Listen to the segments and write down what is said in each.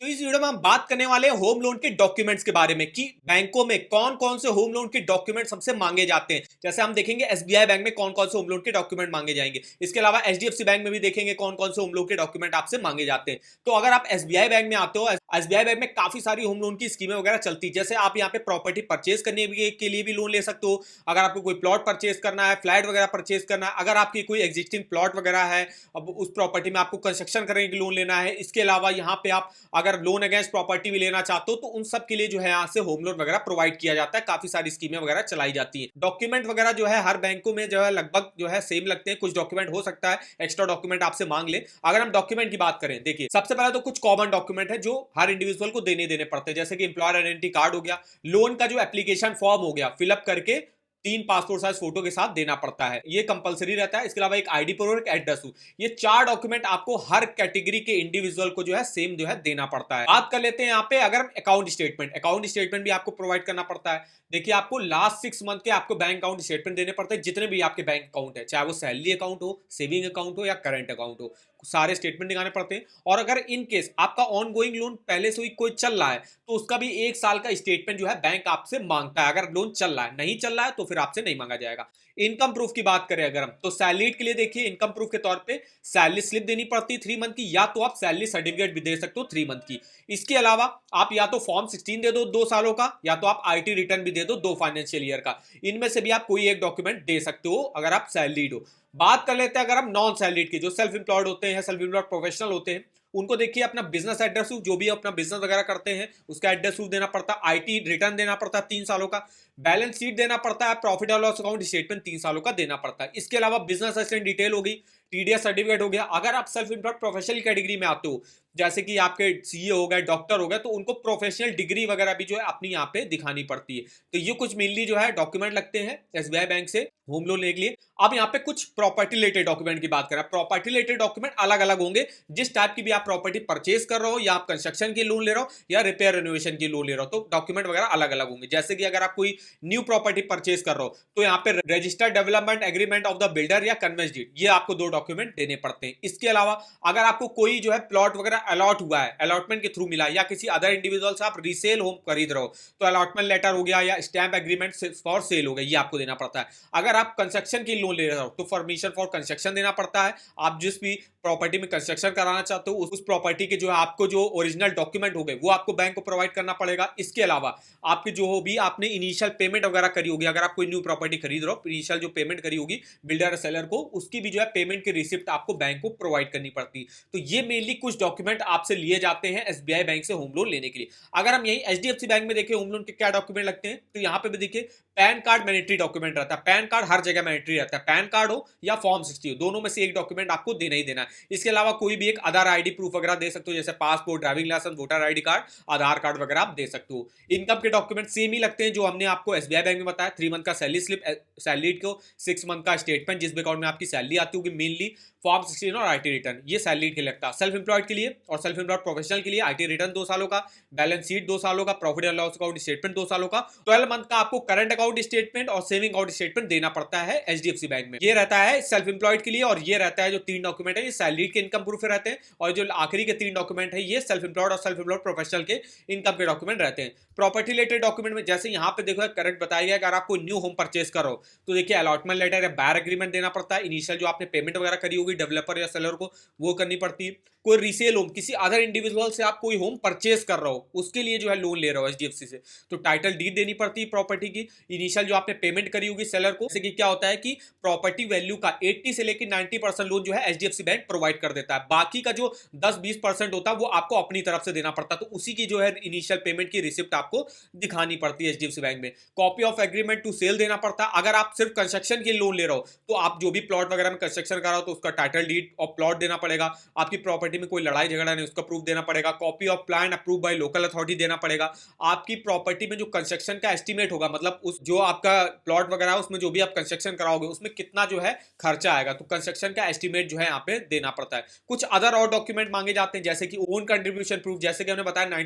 तो इस वीडियो में हम बात करने वाले हैं होम लोन के डॉक्यूमेंट्स के बारे में कि बैंकों में कौन कौन से होम लोन के डॉक्यूमेंट्स हमसे मांगे जाते हैं। जैसे हम देखेंगे एसबीआई बैंक में कौन कौन से होम लोन के डॉक्यूमेंट मांगे जाएंगे। इसके अलावा एचडीएफसी बैंक में भी देखेंगे कौन कौन से होम लोन के डॉक्यूमेंट आपसे मांगे जाते हैं। तो अगर आप एसबीआई बैंक में आते हो, एसबीआई बैंक में काफी सारी होम लोन की स्कीमें वगैरह चलती है। जैसे आप यहाँ पे प्रॉपर्टी परचेज करने के लिए भी लोन ले सकते हो। अगर आपको कोई प्लॉट परचेज करना है, फ्लैट वगैरह परचेज करना है, अगर आपकी कोई एग्जिस्टिंग प्लॉट वगैरह है, अब उस प्रॉपर्टी में आपको कंस्ट्रक्शन करने के लोन लेना है। इसके अलावा यहाँ पे आप अगर लोन अगेंस्ट प्रॉपर्टी भी लेना चाहते हो तो उन सब के लिए जो है यहाँ से होम लोन वगैरह प्रोवाइड किया जाता है। काफी सारी स्कीमें वगैरह चलाई जाती हैं। डॉक्यूमेंट वगैरह जो है हर बैंकों में जो है लगभग जो है सेम लगते हैं। कुछ डॉक्यूमेंट हो सकता है एक्स्ट्रा डॉक्यूमेंट आपसे मांग ले। अगर हम डॉक्यूमेंट की बात करें, देखिए सबसे पहले तो कुछ कॉमन डॉक्यूमेंट है जो हर इंडिविजुअल को देने पड़ते हैं। जैसे कि एम्प्लॉयर आइडेंटिटी कार्ड हो गया, लोन का जो एप्लीकेशन फॉर्म हो गया, फिलअप करके 3 पासपोर्ट साइज फोटो के साथ देना पड़ता है, ये कंपलसरी रहता है। इसके अलावा एक आईडी प्रूफ और एक एड्रेस प्रूफ, ये 4 डॉक्यूमेंट आपको हर कैटेगरी के इंडिविजुअल को जो है सेम जो है देना पड़ता है। बात कर लेते हैं यहाँ पे अगर अकाउंट स्टेटमेंट भी आपको प्रोवाइड करना पड़ता है। देखिए आपको लास्ट 6 मंथ के आपको बैंक अकाउंट स्टेटमेंट देने पड़ते हैं, जितने भी आपके बैंक अकाउंट है, चाहे वो सैलरी अकाउंट हो, सेविंग अकाउंट हो या करंट अकाउंट हो, सारे स्टेटमेंट दिखाने पड़ते हैं। और अगर इन केस आपका ऑन गोइंग लोन पहले से ही कोई चल रहा है तो उसका भी 1 साल का स्टेटमेंट जो है बैंक आपसे मांगता है। अगर लोन चल रहा है, नहीं चल रहा है तो फिर आपसे नहीं मांगा जाएगा। इनकम प्रूफ की बात करें अगर हम, तो सैलरीड के लिए देखिए इनकम प्रूफ के तौर पे सैलरी स्लिप देनी पड़ती है 3 मंथ की, या तो आप सैलरी सर्टिफिकेट भी दे सकते हो 3 मंथ की। इसके अलावा आप या तो फॉर्म 16 दे दो 2 सालों का, या तो आप आईटी रिटर्न भी दे दो 2 फाइनेंशियल ईयर का। इनमें से भी आप कोई एक डॉक्यूमेंट दे सकते हो अगर आप सैलरीड हो। बात कर लेते हैं अगर हम नॉन सैलरीड की, जो सेल्फ एम्प्लॉयड होते हैं, सेल्फ एम्प्लॉयड प्रोफेशनल होते हैं, उनको देखिए अपना बिजनेस एड्रेस प्रूफ, जो भी अपना बिजनेस वगैरह करते हैं उसका एड्रेस प्रूफ देना पड़ता है, आईटी रिटर्न देना पड़ता है 3 सालों का, बैलेंस शीट देना पड़ता है, प्रॉफिट और लॉस अकाउंट स्टेटमेंट 3 सालों का देना पड़ता है। इसके अलावा बिजनेस असिस्टेंट डिटेल हो गई, टीडीएस सर्टिफिकेट हो गया। अगर आप सेल्फ एम्प्लॉयड प्रोफेशनल कैटेगरी में आते हो, जैसे कि आपके सीए हो गए, डॉक्टर हो गए, तो उनको प्रोफेशनल डिग्री वगैरह भी जो है अपनी यहाँ पे दिखानी पड़ती है। तो ये कुछ मेनली जो है डॉक्यूमेंट लगते हैं एसबीआई बैंक से होम लोन लेने के लिए। अब यहाँ पे कुछ प्रॉपर्टी रिलेटेड डॉक्यूमेंट की बात करें। प्रॉपर्टी रिलेटेड डॉक्यूमेंट अलग अलग होंगे, जिस टाइप की भी आप प्रॉपर्टी परचेज कर रहे हो, या आप कंस्ट्रक्शन की लोन ले रहे हो, या रिपेयर रिनोवेशन की लोन ले रहे हो, तो डॉक्यूमेंट वगैरह अलग अलग होंगे। जैसे कि अगर आप कोई न्यू प्रॉपर्टी परचेज कर रहे हो तो यहाँ पे registered development agreement of the builder या कन्वेंस डीड, ये आपको 2 डॉक्यूमेंट देने पड़ते हैं। इसके अलावा अगर आपको कोई जो है प्लॉट वगैरह अलॉट हुआ है, अलॉटमेंट के थ्रू मिला, या किसी अदर इंडिविजुअल से आप रीसेल होम खरीद रहे हो, तो अलॉटमेंट लेटर हो गया या स्टैंप एग्रीमेंट फॉर सेल हो गया, ये आपको देना पड़ता है। अगर आप कंस्ट्रक्शन की लोन ले रहे हो तो परमिशन फॉर कंस्ट्रक्शन देना पड़ता है। आप जिस भी प्रॉपर्टी में कंस्ट्रक्शन कराना चाहते हो उस प्रॉपर्टी के जो है आपको जो ओरिजिनल डॉक्यूमेंट हो गए वो आपको बैंक को प्रोवाइड करना पड़ेगा। इसके अलावा आपके जो हो भी आपने इनिशियल पेमेंट वगैरह करी होगी, अगर आप कोई न्यू प्रॉपर्टी खरीद रहे हो, इनिशियल जो पेमेंट करी होगी बिल्डर और सेलर को, उसकी भी जो है पेमेंट की रिसिप्ट आपको बैंक को प्रोवाइड करनी पड़ती है। तो ये मेनली कुछ डॉक्यूमेंट आपसे लिए जाते हैं एसबीआई बैंक से होम लोन लेने के लिए। अगर हम यही एचडीएफसी बैंक में देखें होम लोन के क्या डॉक्यूमेंट लगते हैं, तो यहाँ पे भी देखिए पैन कार्ड मैंडेटरी डॉक्यूमेंट रहता है। पैन कार्ड हर जगह मैंडेटरी रहता है, पैन कार्ड हो या फॉर्म 60 हो, दोनों में से एक डॉक्यूमेंट आपको देना ही देना है। इसके अलावा कोई भी एक आधार आईडी प्रूफ वगैरह दे सकते हो, जैसे passport, driving licence, voter ID card, Aadhaar card वगैरह आप दे सकते हो। इनकम के डॉक्यूमेंट सेम ही लगते हैं जो हमने आपको एसबीआई बैंक में बताया। 3 मंथ का सैलरी स्लिप, सैलरी को 6 मंथ का स्टेटमेंट, जिस भी अकाउंट में आपकी सैलरी आती होगी, मेनली फॉर्म 16 और आईटी रिटर्न, ये सैलरी के लगता है। सेल्फ एम्प्लॉयड के लिए और सेल्फ एम्प्लॉयड प्रोफेशनल के लिए आईटी रिटर्न 2 सालों का, बैलेंस शीट 2 सालों का, profit and loss account statement 2 सालों का, 12 मंथ का आपको करंट अकाउंट स्टेटमेंट और सेविंग अकाउंट स्टेटमेंट देना पड़ता है एचडीएफसी बैंक में। ये रहता है सेल्फ एम्प्लॉयड के लिए। और ये रहता है जो 3 डॉक्यूमेंट है, ये सैलरी के इनकम प्रूफ रहते हैं, और जो आखिरी के 3 डॉक्यूमेंट है ये सेल्फ एम्प्लॉयड और सेल्फ एम्प्लॉयड प्रोफेशनल के इनकम के डॉक्यूमेंट रहते हैं। प्रॉपर्टी रिलेटेड डॉक्यूमेंट में जैसे यहाँ पे देखो करेक्ट बताया गया, अगर आप कोई न्यू होम परचेज करो तो देखिए अलॉटमेंट लेटर या बायर एग्रीमेंट देना पड़ता है। इनिशियल जो आपने पेमेंट वगैरह करी होगी डेवलपर या सेलर को, वो करनी पड़ती है। कोई रीसेल होम, किसी अदर इंडिविजुअल से आप कोई होम परचेज कर रहे हो, उसके लिए जो है लोन ले रहे हो एचडीएफसी से, तो टाइटल डीड देनी पड़ती है प्रॉपर्टी की। इनिशियल जो आपने पेमेंट करी होगी सेलर को, जैसे कि क्या होता है कि प्रॉपर्टी वैल्यू का 80 से लेकर 90% लोन जो है एचडीएफसी बैंक प्रोवाइड कर देता है। बाकी का जो 10-20% होता है वो आपको अपनी तरफ से देना पड़ता है। तो उसी की जो है इनिशियल पेमेंट की रिसिप्ट आपको दिखानी पड़ती है एचडीएफसी बैंक में। Copy of agreement to sell देना पड़ता है। अगर आप सिर्फ कंस्ट्रक्शन के लोन ले रहे हो तो आप जो भी प्लॉट वगैरह में कंस्ट्रक्शन कर रहे हो तो उसका टाइटल डीड और प्लॉट देना पड़ेगा। आपकी प्रॉपर्टी में कोई लड़ाई झगड़ा नहीं, उसका प्रूफ देना पड़ेगा। Copy of plan approve by local authority देना पड़ेगा। आपकी प्रॉपर्टी में जो कंस्ट्रक्शन का एस्टीमेट होगा, मतलब उस जो आपका प्लॉट वगैरह है उसमें जो भी आप कंस्ट्रक्शन कराओगे उसमें कितना जो है खर्चा आएगा, तो कंस्ट्रक्शन का एस्टीमेट जो है यहाँ पे देना पड़ता है। कुछ अदर और डॉक्यूमेंट मांगे जाते हैं, जैसे कि ओन कंट्रीब्यूशन प्रूफ। जैसे कि हमने बताया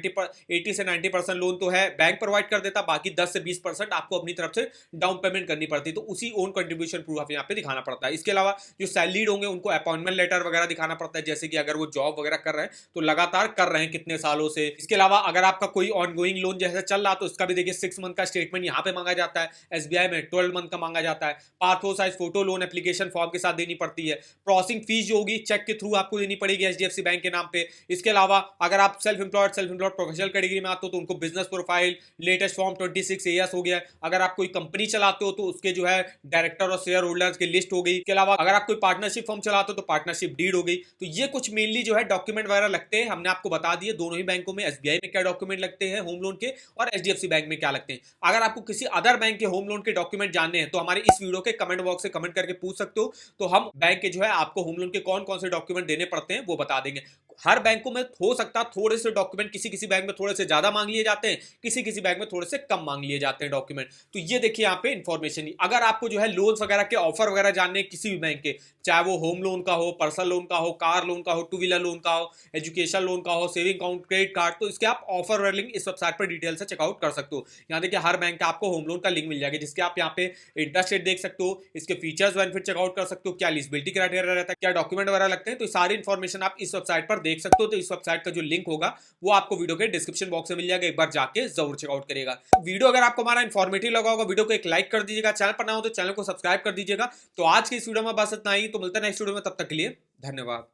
80 से 90% लोन तो है बैंक प्रोवाइड कर देता, बाकी 10 से 20% आपको अपनी तरफ से डाउन पेमेंट करनी पड़ती है, तो उसी ओन कंट्रीब्यूशन प्रूफ आप यहाँ पे दिखाना पड़ता है। इसके अलावा जो सैलरीड होंगे उनको उनको अपॉइंटमेंट लेटर वगैरह दिखाना पड़ता है, जैसे कि अगर वो जॉब वगैरह कर रहे हैं तो लगातार कर रहे हैं कितने सालों से। इसके अलावा अगर आपका कोई ऑनगोइंग लोन जैसे चल रहा तो उसका भी देखिए 6 मंथ का स्टेटमेंट यहाँ पे मांगा जाता है, एसबीआई में 12 मंथ का मांगा जाता है। Passport size photo loan application form के साथ देनी पड़ती है। प्रोसेसिंग फीस जो होगी चेक के थ्रू आपको देनी पड़ेगी एचडीएफसी बैंक के नाम पे। इसके अलावा अगर आप सेल्फ एम्प्लॉयड प्रोफेशनल कैटेगरी में आते हो तो उनको business profile, latest form 26 as हो गया। अगर आप कोई कंपनी चलाते हो तो उसके जो है डायरेक्टर और शेयर होल्डर्स की लिस्ट हो गई। इसके अलावा अगर आप कोई पार्टनरशिप फॉर्म चलाते हो तो पार्टनरशिप डीड हो गई। तो ये कुछ मेनली जो है डॉक्यूमेंट वगैरह लगते हैं, हमने आपको बता दिए दोनों ही बैंकों में, एसबीआई में क्या डॉक्यूमेंट लगते हैं होम लोन के और एचडीएफसी बैंक में क्या लगते हैं। अगर आपको किसी अदर बैंक के होम लोन के डॉक्यूमेंट जानने हैं तो हमारे इस वीडियो के कमेंट बॉक्स से कमेंट करके पूछ सकते हो, तो हम बैंक के जो है आपको होम लोन के कौन कौन से डॉक्यूमेंट देने पड़ते हैं वो बता देंगे। हर बैंकों में हो सकता है थोड़े से डॉक्यूमेंट किसी किसी बैंक में थोड़े से ज्यादा मांग लिए जाते हैं, किसी किसी बैंक में थोड़े से कम मांग लिए जाते हैं डॉक्यूमेंट। तो ये देखिए यहाँ पे इंफॉर्मेशन। अगर आपको जो है लोन्स वगैरह के ऑफर वगैरह जानने किसी भी बैंक के, चाहे वो होम लोन का हो, पर्सनल लोन का हो, कार लोन का हो, टू व्हीलर लोन का हो, एजुकेशन लोन का हो, सेविंग अकाउंट, क्रेडिट कार्ड, तो इसके आप ऑफर और लिंक इस वेबसाइट पर डिटेल से चेकआउट कर सकते हो। यहाँ देखिए हर बैंक का आपको होम लोन का लिंक मिल जाएगा, जिसके आप यहाँ पे इंटरेस्ट रेट देख सकते हो, इसके फीचर्स बेनिफिट चेकआउट कर सकते हो, क्या एलिजिबिलिटी क्राइटेरिया रहता है, क्या डॉक्यूमेंट वगैरह लगते हैं, तो सारी इन्फॉर्मेशन आप इस वेबसाइट पर देख सकते हो। तो इस वेबसाइट का जो लिंक होगा वो आपको वीडियो के डिस्क्रिप्शन बॉक्स में मिल जाएगा, एक बार जाके जरूर चेकआउट करेगा। वीडियो अगर आपको हमारा इन्फॉर्मेटिव लगा होगा, वीडियो को एक लाइक कर दीजिएगा, चैनल पर ना हो तो चैनल को सब्सक्राइब कर दीजिएगा। तो आज की इस वीडियो में बस इतना ही, तो मिलता है नेक्स्ट वीडियो में, तब तक के लिए धन्यवाद।